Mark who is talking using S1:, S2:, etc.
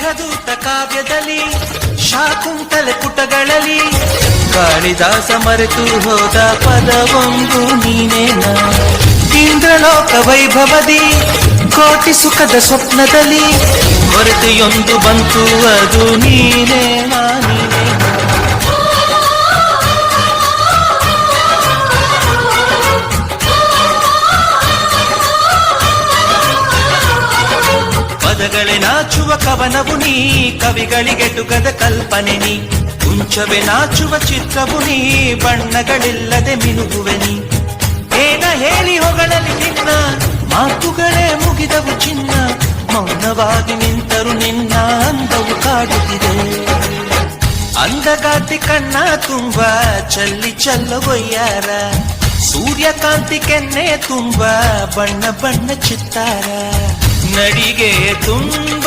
S1: ಮೇಘದೂತ ಕಾವ್ಯದಲ್ಲಿ ಶಾಕುಂತಲೆ ಪುಟಗಳಲ್ಲಿ ಕಾಳಿದಾಸ ಮರೆತು ಹೋದ ಪದವೊಂದು ನೀನೇನ. ಇಂದ್ರಲೋಕ ವೈಭವದಿ ಕೋಟಿ ಸುಖದ ಸ್ವಪ್ನದಲ್ಲಿ ಕೊರತೆಯೊಂದು ಬಂತು ಅದು ನೀನೇನಾ ನೀನೇನಾ. ಪದಗಳೇ ನಾಚುವ ಕವನವು ನೀ, ಕವಿಗಳಿಗೆಟುಕದ ಕಲ್ಪನೆ ನೀ. ಕುಂಚವೇ ನಾಚುವ ಚಿತ್ರವು ನೀ, ಬಣ್ಣಗಳಿಲ್ಲದೆ ಮಿನುಗುವೆ ನೀ. ಏನ ಹೇಳಿ ಹೊಗಳಲಿ ನಿನ್ನ, ಮಾತುಗಳೇ ಮುಗಿದವು ಚಿನ್ನ. ಮೌನವಾಗಿ ನಿಂತರು ನಿನ್ನ ಅಂದವು ಕಾಡುತ್ತಿದೆ. ಅಂದಗಾತಿ ಕಣ್ಣ ತುಂಬ ಚಲ್ಲಿ ಚಲ್ಲವೊಯ್ಯಾರ, ಸೂರ್ಯಕಾಂತಿ ಕೆನ್ನೆ ತುಂಬ ಬಣ್ಣ ಬಣ್ಣ ಚಿತ್ತಾರ. ನಡಿಗೆ ತುಂಬ